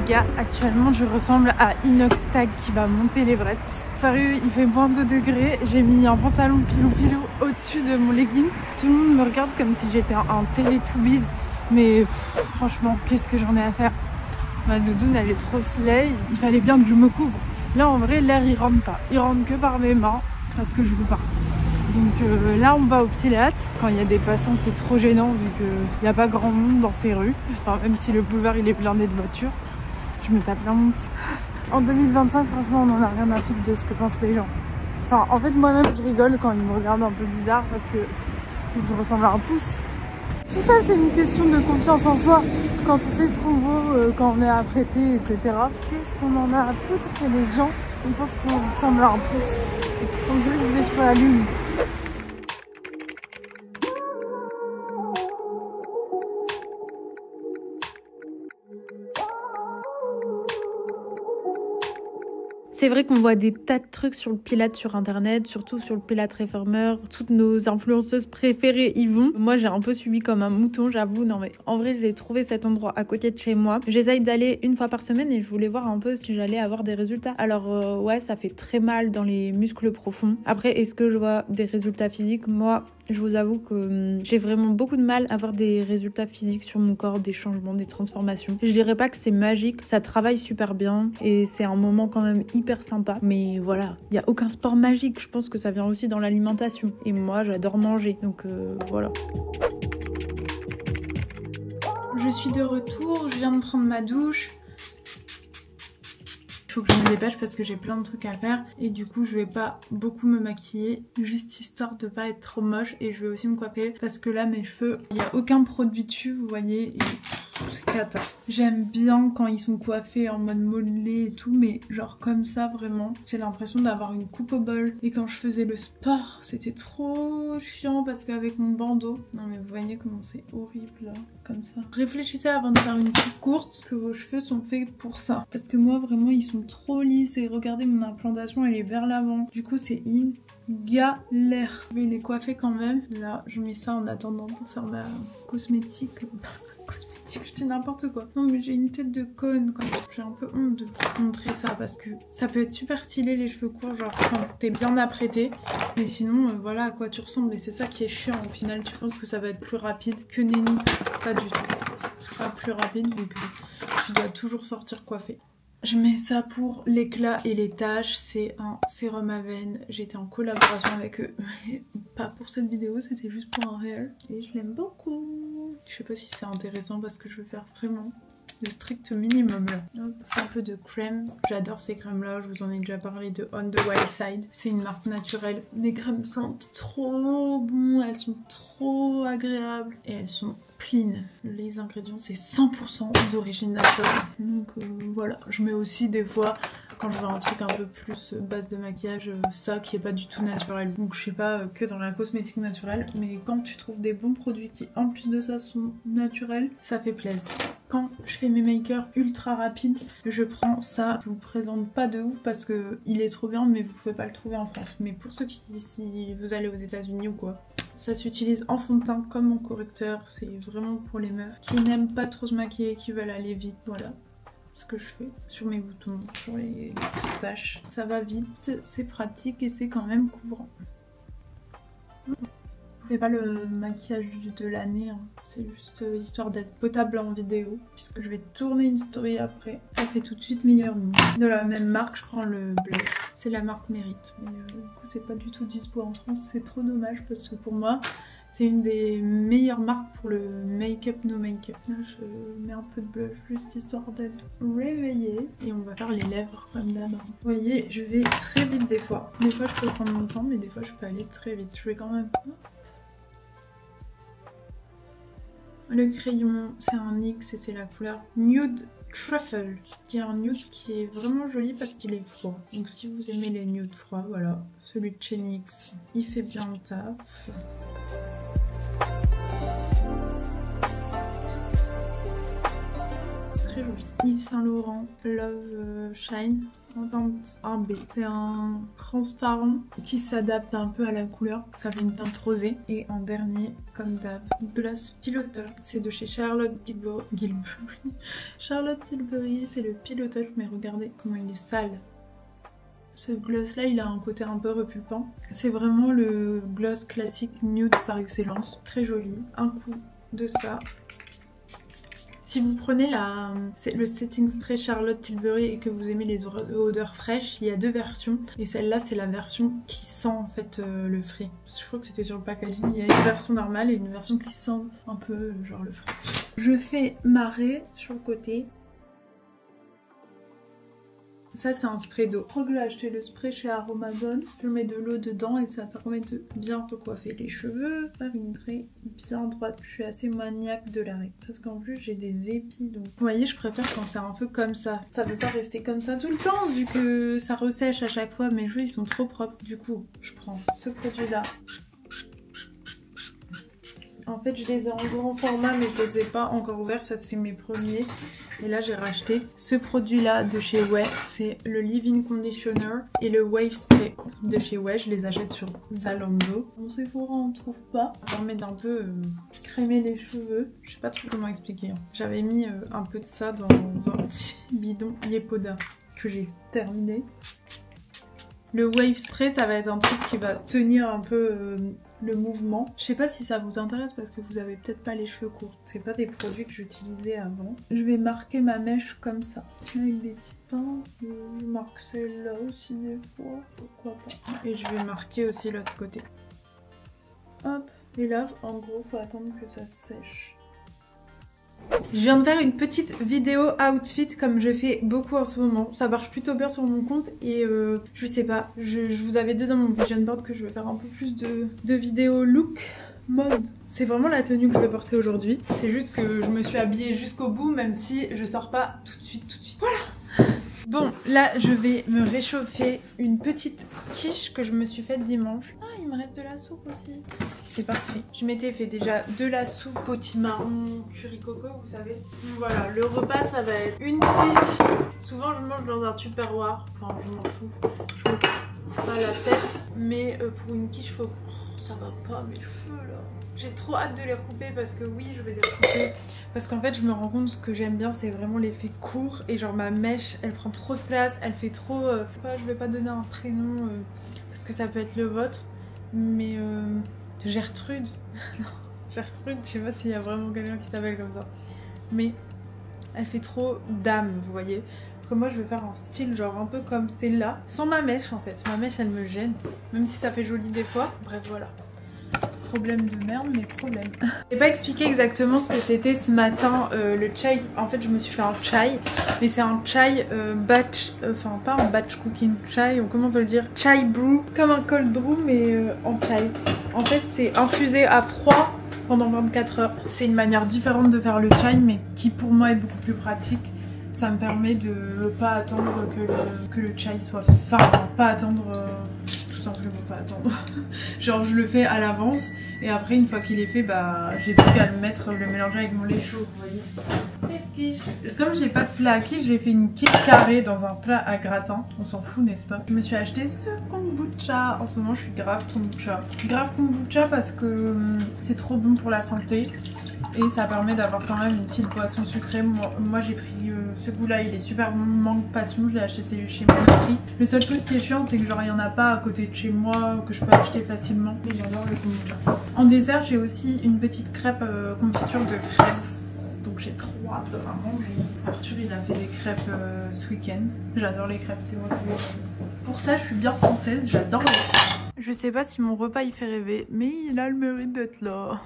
les gars, actuellement je ressemble à Inoxtag qui va monter l'Everest. Sérieux, il fait moins 2 degrés, j'ai mis un pantalon pilou au-dessus de mon legging. Tout le monde me regarde comme si j'étais un Teletubbies, mais franchement, qu'est-ce que j'en ai à faire? Ma doudoune elle est trop slay, il fallait bien que je me couvre. Là en vrai l'air il rentre pas, il rentre que par mes mains parce que je veux pas. Donc là on va au Pilates. Quand il y a des passants c'est trop gênant vu qu'il n'y a pas grand monde dans ces rues. Enfin même si le boulevard il est blindé de voitures, je me tape la honte. En 2025 franchement on en a rien à foutre de ce que pensent les gens. Enfin en fait moi-même je rigole quand ils me regardent un peu bizarre parce que je ressemble à un pouce. Tout ça c'est une question de confiance en soi. Quand on sait ce qu'on vaut, quand on est apprêté, etc. Qu'est-ce qu'on en a à foutre que les gens ils pensent qu'on ressemble à un pouce? On dirait que je vais sur la lune. C'est vrai qu'on voit des tas de trucs sur le Pilates sur internet, surtout sur le Pilates Reformer. Toutes nos influenceuses préférées y vont. Moi j'ai un peu suivi comme un mouton, j'avoue. Non mais en vrai j'ai trouvé cet endroit à côté de chez moi. J'essaye d'aller 1 fois par semaine et je voulais voir un peu si j'allais avoir des résultats. Alors ouais, ça fait très mal dans les muscles profonds. Après, est-ce que je vois des résultats physiques? Moi, je vous avoue que j'ai vraiment beaucoup de mal à avoir des résultats physiques sur mon corps, des changements, des transformations. Je dirais pas que c'est magique, ça travaille super bien et c'est un moment quand même hyper sympa. Mais voilà, il n'y a aucun sport magique, je pense que ça vient aussi dans l'alimentation. Et moi, j'adore manger, donc voilà. Je suis de retour, je viens de prendre ma douche. Faut que je me dépêche parce que j'ai plein de trucs à faire et du coup je vais pas beaucoup me maquiller juste histoire de pas être trop moche et je vais aussi me coiffer parce que là mes cheveux, il n'y a aucun produit dessus vous voyez et c'est cata. J'aime bien quand ils sont coiffés en mode modelé et tout mais genre comme ça vraiment j'ai l'impression d'avoir une coupe au bol et quand je faisais le sport c'était trop chiant parce qu'avec mon bandeau, non mais vous voyez comment c'est horrible là comme ça. Réfléchissez avant de faire une coupe courte que vos cheveux sont faits pour ça parce que moi vraiment ils sont trop lisses et regardez mon implantation elle est vers l'avant du coup c'est une galère. Je vais les coiffer quand même. Là je mets ça en attendant pour faire ma cosmétique. Je dis n'importe quoi. Non mais j'ai une tête de conne quand même. J'ai un peu honte de vous montrer ça parce que ça peut être super stylé les cheveux courts genre quand t'es bien apprêté. Mais sinon voilà à quoi tu ressembles et c'est ça qui est chiant au final. Tu penses que ça va être plus rapide que nenni. Pas du tout. C'est pas plus rapide vu que tu dois toujours sortir coiffé. Je mets ça pour l'éclat et les taches, c'est un sérum à veine, j'étais en collaboration avec eux, mais pas pour cette vidéo, c'était juste pour un réel et je l'aime beaucoup. Je sais pas si c'est intéressant parce que je veux faire vraiment le strict minimum là. Hop, un peu de crème, j'adore ces crèmes là, je vous en ai déjà parlé de On The Wild Side, c'est une marque naturelle. Les crèmes sentent trop bon, elles sont trop agréables et elles sont clean. Les ingrédients c'est 100% d'origine naturelle. Donc voilà, je mets aussi des fois quand je veux un truc un peu plus base de maquillage, ça qui est pas du tout naturel. Donc je sais pas que dans la cosmétique naturelle, mais quand tu trouves des bons produits qui en plus de ça sont naturels, ça fait plaisir. Quand je fais mes makers ultra rapides, je prends ça. Je vous présente pas de ouf parce que il est trop bien mais vous pouvez pas le trouver en France. Mais pour ceux qui, si vous allez aux États-Unis ou quoi, ça s'utilise en fond de teint comme mon correcteur, c'est vraiment pour les meufs qui n'aiment pas trop se maquiller, qui veulent aller vite, voilà ce que je fais sur mes boutons, sur les petites taches. Ça va vite, c'est pratique et c'est quand même couvrant. C'est pas le maquillage de l'année, hein. C'est juste histoire d'être potable en vidéo puisque je vais tourner une story après. Ça fait tout de suite meilleur nom. De la même marque, je prends le bleu. C'est la marque Mérite. Mais du coup, c'est pas du tout dispo en France. C'est trop dommage parce que pour moi, c'est une des meilleures marques pour le make-up, no make-up. Là, je mets un peu de blush juste histoire d'être réveillée. Et on va faire les lèvres comme d'hab. Vous voyez, je vais très vite des fois. Des fois, je peux prendre mon temps, mais des fois, je peux aller très vite. Je vais quand même... Le crayon, c'est un NYX et c'est la couleur Nude Truffle, qui est un nude qui est vraiment joli parce qu'il est froid. Donc si vous aimez les nudes froids, voilà, celui de chez NYX, il fait bien le taf. Très joli. Yves Saint Laurent Love Shine. en teinte 1B. C'est un transparent qui s'adapte un peu à la couleur. Ça fait une teinte rosée. Et en dernier, comme d'hab, Gloss Piloteur. C'est de chez Charlotte Tilbury. Charlotte Tilbury, c'est le pilotage, mais regardez comment il est sale. Ce gloss là, il a un côté un peu repulpant. C'est vraiment le gloss classique nude par excellence. Très joli. Un coup de ça. Si vous prenez le setting spray Charlotte Tilbury et que vous aimez les odeurs fraîches, il y a deux versions. Et celle-là, c'est la version qui sent en fait le frais. Je crois que c'était sur le packaging. Il y a une version normale et une version qui sent un peu genre le frais. Je fais marrer sur le côté. Ça c'est un spray d'eau. Je crois que j'ai acheté le spray chez Aromazone. Je mets de l'eau dedans et ça permet de bien recoiffer les cheveux. Faire une raie bien droite. Je suis assez maniaque de la raie. Parce qu'en plus j'ai des épis. Donc vous voyez, je préfère quand c'est un peu comme ça. Ça ne peut pas rester comme ça tout le temps vu que ça ressèche à chaque fois. Mes cheveux ils sont trop propres. Du coup je prends ce produit là. En fait je les ai en grand format mais je les ai pas encore ouverts, ça c'est mes premiers. Et là j'ai racheté ce produit là de chez Ouai, c'est le Leave-In Conditioner et le Wave Spray de chez Ouai. Je les achète sur Zalando. Mon Sephora on trouve pas. Ça permet d'un peu crémer les cheveux. Je sais pas trop comment expliquer. J'avais mis un peu de ça dans un petit bidon Yepoda que j'ai terminé. Le Wave Spray, ça va être un truc qui va tenir un peu le mouvement. Je sais pas si ça vous intéresse parce que vous avez peut-être pas les cheveux courts. C'est pas des produits que j'utilisais avant. Je vais marquer ma mèche comme ça. Avec des petites pinces. Je marque celle-là aussi des fois. Pourquoi pas. Et je vais marquer aussi l'autre côté. Hop. Et là, en gros, faut attendre que ça sèche. Je viens de faire une petite vidéo outfit comme je fais beaucoup en ce moment. Ça marche plutôt bien sur mon compte et je sais pas, je vous avais dit dans mon vision board que je vais faire un peu plus de vidéos look mode. C'est vraiment la tenue que je vais porter aujourd'hui. C'est juste que je me suis habillée jusqu'au bout même si je sors pas tout de suite. Voilà. Bon, là je vais me réchauffer une petite quiche que je me suis faite dimanche. Ah, il me reste de la soupe aussi. C'est parfait. Je m'étais fait déjà de la soupe potimarron curry coco, vous savez. Voilà, le repas ça va être une quiche. Souvent je mange dans un tupperware. Enfin, je m'en fous. Je me casse pas la tête. Mais pour une quiche, faut... Oh, ça va pas mes cheveux là. J'ai trop hâte de les recouper parce que oui, je vais les recouper. Parce qu'en fait, je me rends compte ce que j'aime bien, c'est vraiment l'effet court. Et genre ma mèche, elle prend trop de place, elle fait trop... je vais pas donner un prénom parce que ça peut être le vôtre. Mais Gertrude. Non, Gertrude, je sais pas s'il y a vraiment quelqu'un qui s'appelle comme ça. Mais elle fait trop dame, vous voyez. Que moi je vais faire un style genre un peu comme celle-là. Sans ma mèche en fait. Ma mèche elle me gêne. Même si ça fait joli des fois. Bref voilà. Problème de merde, mais problème. Je n'ai pas expliqué exactement ce que c'était ce matin, le chai. En fait, je me suis fait un chai, mais c'est un chai batch, enfin pas un batch cooking chai, ou comment on peut le dire, chai brew, comme un cold brew, mais en chai. En fait, c'est infusé à froid pendant 24 heures. C'est une manière différente de faire le chai, mais qui pour moi est beaucoup plus pratique. Ça me permet de pas attendre que le chai soit... Enfin, pas attendre... tout simplement pas attendre. Genre je le fais à l'avance et après une fois qu'il est fait, bah j'ai plus qu'à le mettre, le mélanger avec mon lait chaud, vous voyez. quiche. Comme j'ai pas de plat à quiche, j'ai fait une quiche carrée dans un plat à gratin. On s'en fout, n'est-ce pas? Je me suis acheté ce kombucha. En ce moment, je suis grave kombucha. Grave kombucha parce que c'est trop bon pour la santé. Et ça permet d'avoir quand même une petite boisson sucrée. Moi j'ai pris ce goût là, il est super bon, mangue passion, je l'ai acheté chez Monoprix. Le seul truc qui est chiant c'est que genre il n'y en a pas à côté de chez moi, que je peux acheter facilement. Et j'adore le kombucha. En dessert j'ai aussi une petite crêpe confiture de fraises. Donc j'ai trop hâte de la manger. Arthur il a fait des crêpes ce week-end. J'adore les crêpes, c'est moi qui... Pour ça je suis bien française, j'adore les crêpes. Je sais pas si mon repas il fait rêver, mais il a le mérite d'être là.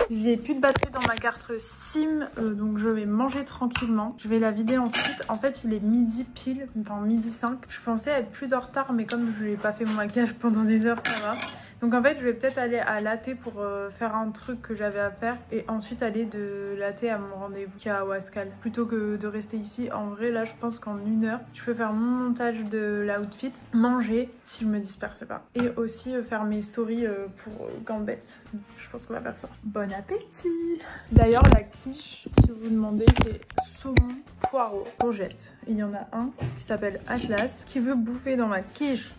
J'ai plus de batterie dans ma carte SIM, donc je vais manger tranquillement. Je vais la vider ensuite. En fait, il est midi pile, enfin midi 5. Je pensais être plus en retard, mais comme je n'ai pas fait mon maquillage pendant des heures, ça va. Donc en fait, je vais peut-être aller à Latte pour faire un truc que j'avais à faire et ensuite aller de Latte à mon rendez-vous qui est à Ouascal. Plutôt que de rester ici, en vrai, là, je pense qu'en 1 heure, je peux faire mon montage de l'outfit, manger si je me disperse pas et aussi faire mes stories pour Gambette. Je pense qu'on va faire ça. Bon appétit! D'ailleurs, la quiche, si vous vous demandez, c'est saumon, poireaux, courgettes. Il y en a un qui s'appelle Atlas qui veut bouffer dans ma quiche.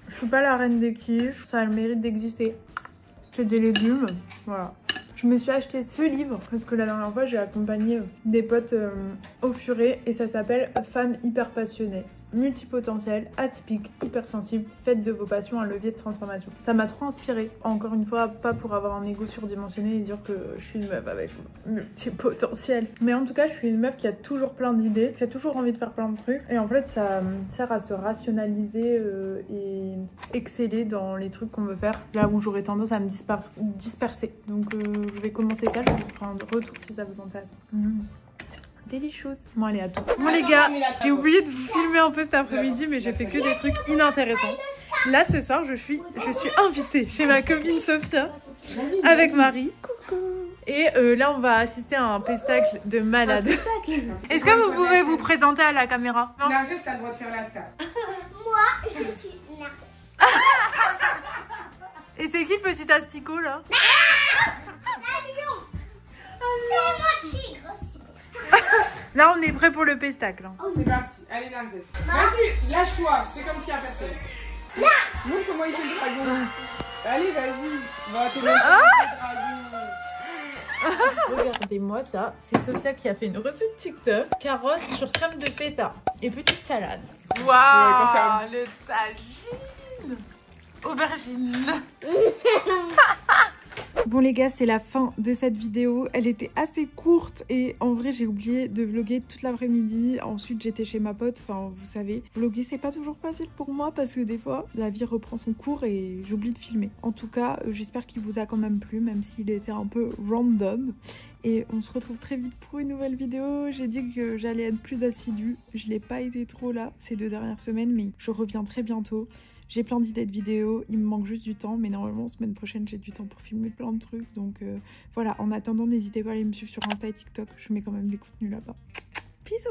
Je suis pas la reine des quiches, ça a le mérite d'exister. C'est des légumes, voilà. Je me suis acheté ce livre parce que la dernière fois j'ai accompagné des potes au furet et ça s'appelle Femmes hyper passionnées. Multipotentiel, atypique, hypersensible, faites de vos passions un levier de transformation. Ça m'a trop inspirée. Encore une fois, pas pour avoir un ego surdimensionné et dire que je suis une meuf avec multipotentiel. Mais en tout cas, je suis une meuf qui a toujours plein d'idées, qui a toujours envie de faire plein de trucs. Et en fait, ça sert à se rationaliser et exceller dans les trucs qu'on veut faire. Là où j'aurais tendance à me disperser. Donc je vais commencer ça, je vous ferai un retour si ça vous intéresse. Delicious. Bon allez, à tout. Bon les gars, j'ai oublié de vous filmer un peu cet après-midi, mais j'ai fait que des trucs inintéressants. Là ce soir, je suis invitée chez ma copine Sophia avec Marie. Coucou. Et là on va assister à un spectacle de malade. Est-ce que vous pouvez vous présenter à la caméra? Narges, t'as le droit de faire la star. Moi, je suis Narges. Et c'est qui le petit asticot là? Un lion. C'est mon tigre aussi. Là on est prêt pour le pestacle. C'est parti. Allez, Narges. Vas-y, lâche-toi. C'est comme si à personne. Montre comment il fait le dragon. Allez, vas-y. Va, t'es le dragon. Regardez-moi ça, c'est Sophia qui a fait une recette TikTok. Carottes sur crème de feta et petite salade. Waouh, le tagine. Aubergine. Bon les gars, c'est la fin de cette vidéo. Elle était assez courte et en vrai j'ai oublié de vlogger toute l'après-midi. Ensuite j'étais chez ma pote, enfin vous savez, vlogger c'est pas toujours facile pour moi parce que des fois la vie reprend son cours et j'oublie de filmer. En tout cas, j'espère qu'il vous a quand même plu, même s'il était un peu random. Et on se retrouve très vite pour une nouvelle vidéo. J'ai dit que j'allais être plus assidue. Je l'ai pas été trop là ces 2 dernières semaines, mais je reviens très bientôt. J'ai plein d'idées de vidéos, il me manque juste du temps, mais normalement semaine prochaine j'ai du temps pour filmer plein de trucs. Donc voilà, en attendant n'hésitez pas à aller me suivre sur Insta et TikTok, je mets quand même des contenus là-bas. Bisous.